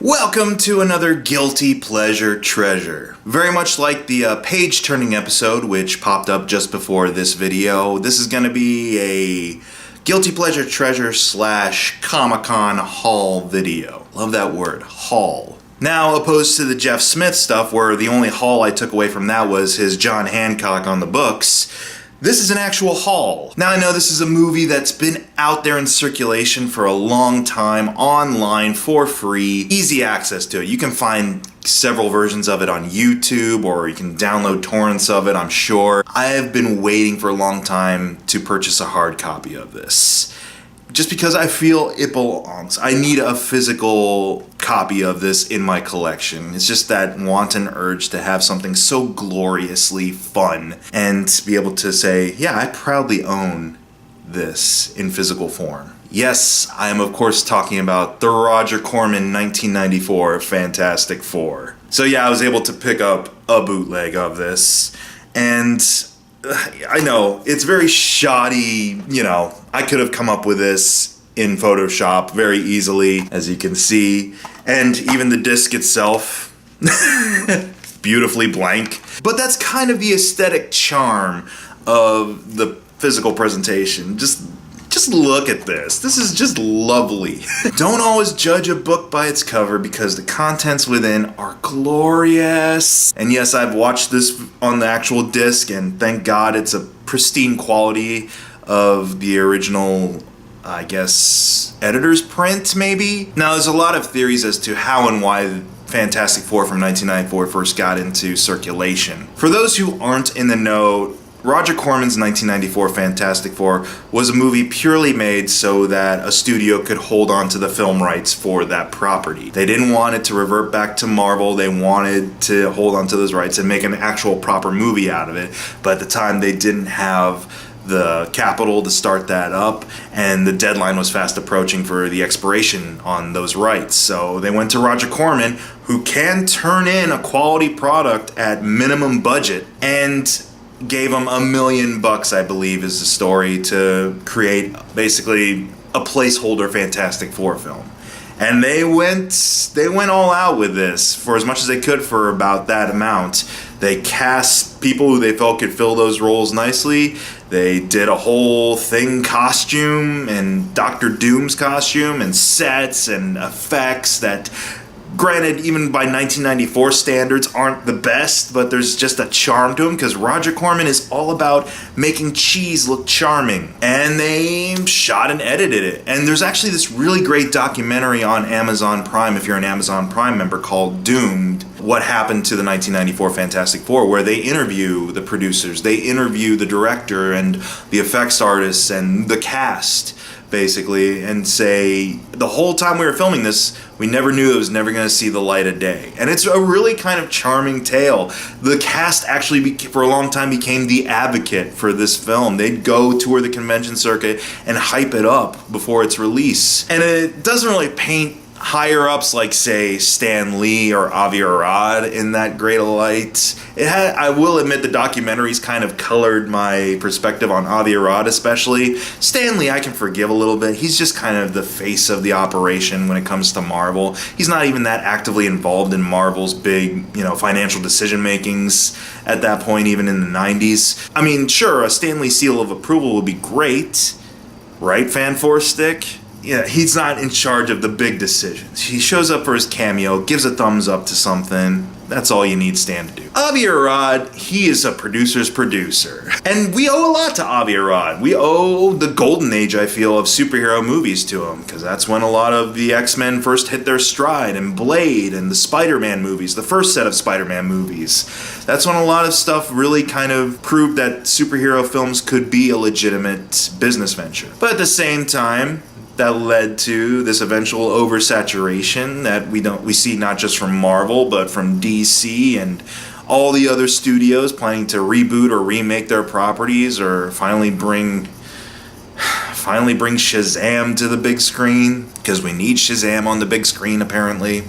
Welcome to another Guilty Pleasure Treasure. Very much like the page-turning episode, which popped up just before this video, this is going to be a Guilty Pleasure Treasure / Comic-Con haul video. Love that word, haul. Now, opposed to the Jeff Smith stuff, where the only haul I took away from that was his John Hancock on the books, this is an actual haul. Now, I know this is a movie that's been out there in circulation for a long time, online, for free, easy access to it. You can find several versions of it on YouTube, or you can download torrents of it, I'm sure. I have been waiting for a long time to purchase a hard copy of this, just because I feel it belongs. I need a physical copy of this in my collection. It's just that wanton urge to have something so gloriously fun and to be able to say, yeah, I proudly own this in physical form. Yes, I am of course talking about the Roger Corman 1994 Fantastic Four. So yeah, I was able to pick up a bootleg of this, and I know, it's very shoddy, I could have come up with this in Photoshop very easily, as you can see, and even the disc itself, beautifully blank. But that's kind of the aesthetic charm of the physical presentation. Just look at this. This is just lovely. Don't always judge a book by its cover, because the contents within are glorious. And yes, I've watched this on the actual disc, and thank God it's a pristine quality of the original, I guess, editor's print, maybe? Now, there's a lot of theories as to how and why Fantastic Four from 1994 first got into circulation. For those who aren't in the know, Roger Corman's 1994 Fantastic Four was a movie purely made so that a studio could hold on to the film rights for that property. They didn't want it to revert back to Marvel. They wanted to hold on to those rights and make an actual proper movie out of it. But at the time, they didn't have the capital to start that up, and the deadline was fast approaching for the expiration on those rights. So they went to Roger Corman, who can turn in a quality product at minimum budget, and gave them $1 million, I believe is the story, to create basically a placeholder Fantastic Four film. And they went all out with this for as much as they could for about that amount. They cast people who they felt could fill those roles nicely. They did a whole thing costume, and Dr. Doom's costume, and sets and effects that, granted, even by 1994 standards, aren't the best, but there's just a charm to them, because Roger Corman is all about making cheese look charming. And they shot and edited it. And there's actually this really great documentary on Amazon Prime, if you're an Amazon Prime member, called Doomed: What Happened to the 1994 Fantastic Four, where they interview the producers, they interview the director and the effects artists and the cast, basically, and say, the whole time we were filming this, we never knew it was never going to see the light of day. And it's a really kind of charming tale. The cast actually, for a long time, became the advocate for this film. They'd go tour the convention circuit and hype it up before its release. And it doesn't really paint higher-ups like, say, Stan Lee or Avi Arad in that great a light. I will admit, the documentaries kind of colored my perspective on Avi Arad especially. Stan Lee I can forgive a little bit. He's just kind of the face of the operation when it comes to Marvel. He's not even that actively involved in Marvel's big, financial decision-makings at that point, even in the 90s. I mean, sure, a Stan Lee seal of approval would be great, right, Fan Four Stick? Yeah, he's not in charge of the big decisions. He shows up for his cameo, gives a thumbs up to something. That's all you need Stan to do. Avi Arad, he is a producer's producer. And we owe a lot to Avi Arad. We owe the golden age, I feel, of superhero movies to him, because that's when a lot of the X-Men first hit their stride, and Blade, and the Spider-Man movies, the first set of Spider-Man movies. That's when a lot of stuff really kind of proved that superhero films could be a legitimate business venture. But at the same time, that led to this eventual oversaturation that we see not just from Marvel, but from DC and all the other studios planning to reboot or remake their properties, or finally bring Shazam to the big screen, because we need Shazam on the big screen apparently,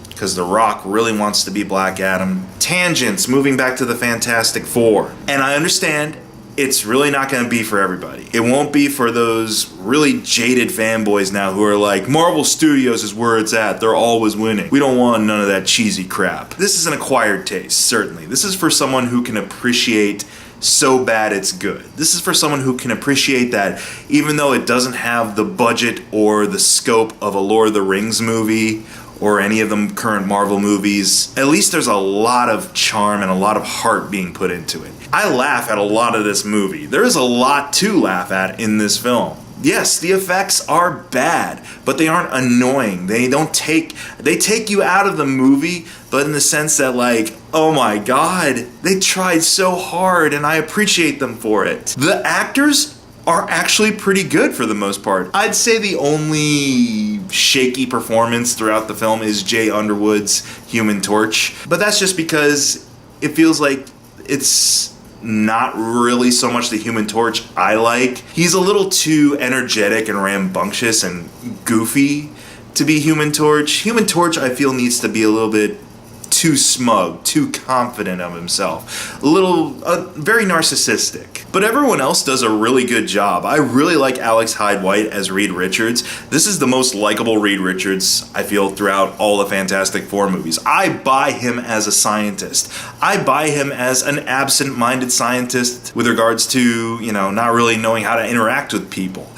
because The Rock really wants to be Black Adam. Tangents, moving back to the Fantastic Four. And I understand it's really not going to be for everybody. It won't be for those really jaded fanboys now who are like, Marvel Studios is where it's at. They're always winning. We don't want none of that cheesy crap. This is an acquired taste, certainly. This is for someone who can appreciate so bad it's good. This is for someone who can appreciate that even though it doesn't have the budget or the scope of a Lord of the Rings movie or any of the current Marvel movies, at least there's a lot of charm and a lot of heart being put into it. I laugh at a lot of this movie. There is a lot to laugh at in this film. Yes, the effects are bad, but they aren't annoying. They take you out of the movie, but in the sense that like, oh my god, they tried so hard and I appreciate them for it. The actors are actually pretty good for the most part. I'd say the only shaky performance throughout the film is Jay Underwood's Human Torch, but that's just because it feels like it's not really so much the Human Torch I like. He's a little too energetic and rambunctious and goofy to be Human Torch. Human Torch, I feel, needs to be a little bit too smug, too confident of himself, very narcissistic. But everyone else does a really good job. I really like Alex Hyde White as Reed Richards. This is the most likable Reed Richards, I feel, throughout all the Fantastic Four movies. I buy him as a scientist. I buy him as an absent-minded scientist with regards to, not really knowing how to interact with people.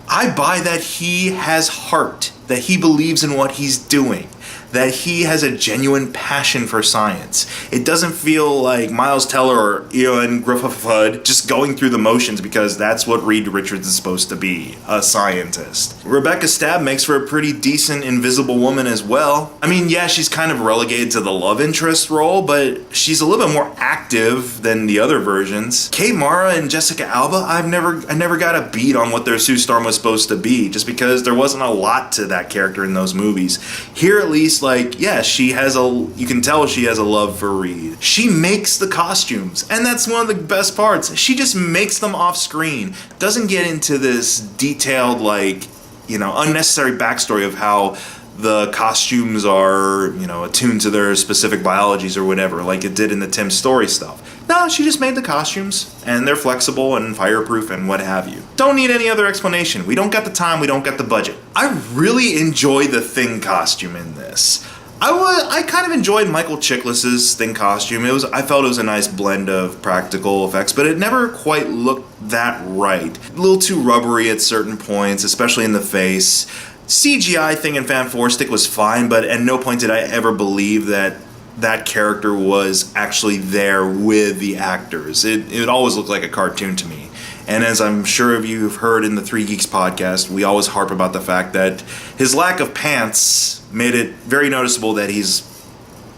I buy that he has heart, that he believes in what he's doing, that he has a genuine passion for science. It doesn't feel like Miles Teller or Ewan Griffith just going through the motions because that's what Reed Richards is supposed to be, a scientist. Rebecca Stabb makes for a pretty decent Invisible Woman as well. I mean, yeah, she's kind of relegated to the love interest role, but she's a little bit more active than the other versions. Kate Mara and Jessica Alba, I never got a beat on what their Sue Storm was supposed to be, just because there wasn't a lot to that character in those movies. Here, at least, you can tell she has a love for Reed. She makes the costumes, and that's one of the best parts. She just makes them off screen. Doesn't get into this detailed, unnecessary backstory of how the costumes are, attuned to their specific biologies or whatever, like it did in the Tim Story stuff. No, she just made the costumes, and they're flexible and fireproof and what have you. Don't need any other explanation. We don't got the time, we don't got the budget. I really enjoy the Thing costume in this. I kind of enjoyed Michael Chiklis's Thing costume. I felt it was a nice blend of practical effects, but it never quite looked that right. A little too rubbery at certain points, especially in the face. CGI Thing in Fan 4 Stick was fine, but at no point did I ever believe that character was actually there with the actors. It always looked like a cartoon to me. And as I'm sure you've heard in the Three Geeks podcast, we always harp about the fact that his lack of pants made it very noticeable that he's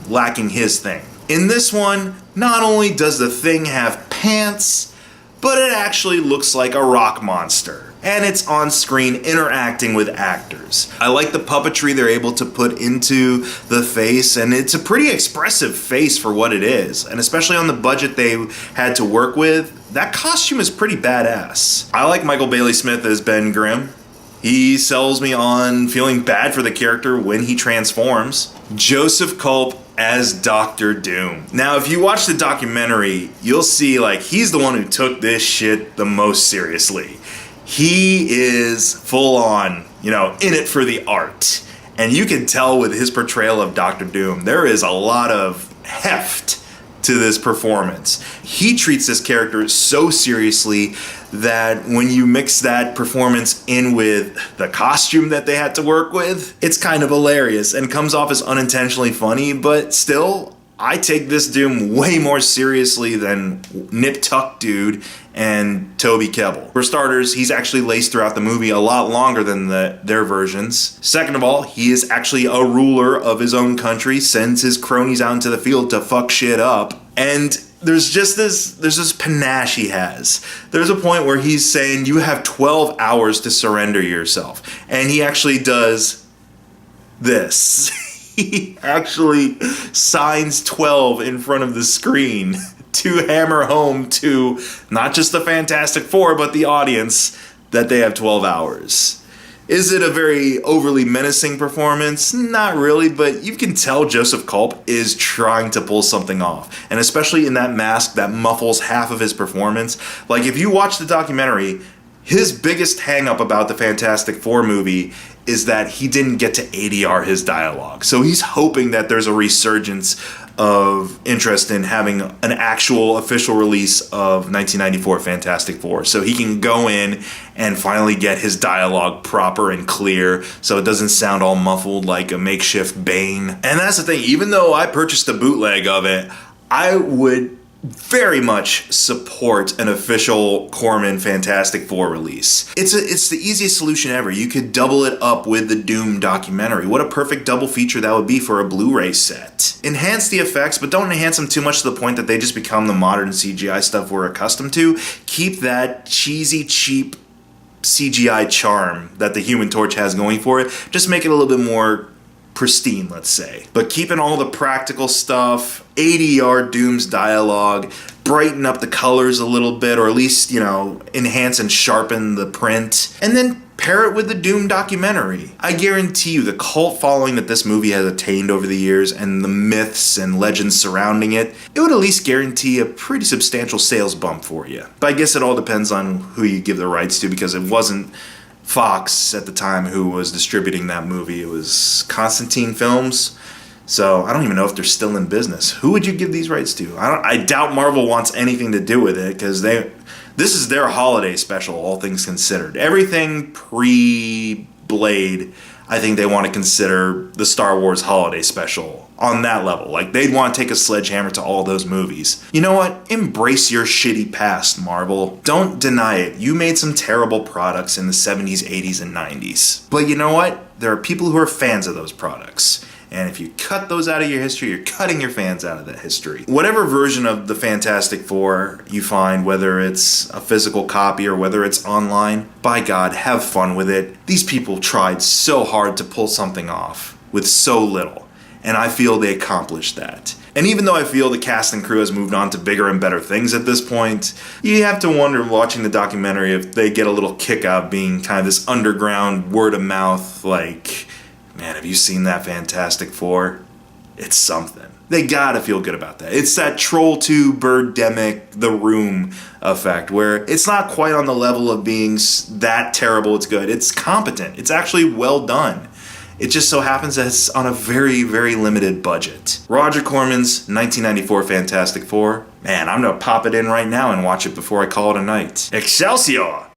lacking his thing. In this one, not only does the Thing have pants, but it actually looks like a rock monster. And it's on screen interacting with actors. I like the puppetry they're able to put into the face, and it's a pretty expressive face for what it is. And especially on the budget they had to work with, that costume is pretty badass. I like Michael Bailey Smith as Ben Grimm. He sells me on feeling bad for the character when he transforms. Joseph Culp as Dr. Doom. Now, if you watch the documentary, you'll see he's the one who took this shit the most seriously. He is full on, in it for the art. And you can tell with his portrayal of Dr. Doom, there is a lot of heft to this performance. He treats this character so seriously that when you mix that performance in with the costume that they had to work with, it's kind of hilarious and comes off as unintentionally funny, but still, I take this Doom way more seriously than Nip Tuck Dude and Toby Kebbell. For starters, he's actually laced throughout the movie a lot longer than their versions. Second of all, he is actually a ruler of his own country, sends his cronies out into the field to fuck shit up. And there's this panache he has. There's a point where he's saying, you have 12 hours to surrender yourself. And he actually does this. He actually signs 12 in front of the screen to hammer home to not just the Fantastic Four, but the audience that they have 12 hours. Is it a very overly menacing performance? Not really, but you can tell Joseph Culp is trying to pull something off. And especially in that mask that muffles half of his performance. Like, if you watch the documentary, his biggest hang-up about the Fantastic Four movie is that he didn't get to ADR his dialogue. So he's hoping that there's a resurgence of interest in having an actual official release of 1994 Fantastic Four, so he can go in and finally get his dialogue proper and clear, so it doesn't sound all muffled like a makeshift Bane. And that's the thing, even though I purchased a bootleg of it, I would very much support an official Corman Fantastic Four release. It's the easiest solution ever. You could double it up with the Doom documentary. What a perfect double feature that would be for a Blu-ray set. Enhance the effects, but don't enhance them too much to the point that they just become the modern CGI stuff we're accustomed to. Keep that cheesy, cheap CGI charm that the Human Torch has going for it. Just make it a little bit more pristine, let's say. But keeping all the practical stuff, ADR Doom's dialogue, brighten up the colors a little bit, or at least, enhance and sharpen the print, and then pair it with the Doom documentary. I guarantee you the cult following that this movie has attained over the years and the myths and legends surrounding it, it would at least guarantee a pretty substantial sales bump for you. But I guess it all depends on who you give the rights to, because it wasn't Fox at the time who was distributing that movie. It was Constantine Films. So I don't even know if they're still in business. Who would you give these rights to? I doubt Marvel wants anything to do with it, because this is their holiday special, all things considered. Everything pre-Blade, I think they want to consider the Star Wars holiday special on that level. Like, they'd want to take a sledgehammer to all those movies. You know what? Embrace your shitty past, Marvel. Don't deny it. You made some terrible products in the 70s, 80s, and 90s. But you know what? There are people who are fans of those products. And if you cut those out of your history, you're cutting your fans out of that history. Whatever version of the Fantastic Four you find, whether it's a physical copy or whether it's online, by God, have fun with it. These people tried so hard to pull something off with so little, and I feel they accomplished that. And even though I feel the cast and crew has moved on to bigger and better things at this point, you have to wonder, watching the documentary, if they get a little kick out being kind of this underground word of mouth, like, man, have you seen that Fantastic Four? It's something. They gotta feel good about that. It's that Troll 2, Birdemic, The Room effect, where it's not quite on the level of being that terrible it's good. It's competent. It's actually well done. It just so happens that it's on a very, very limited budget. Roger Corman's 1994 Fantastic Four. Man, I'm gonna pop it in right now and watch it before I call it a night. Excelsior!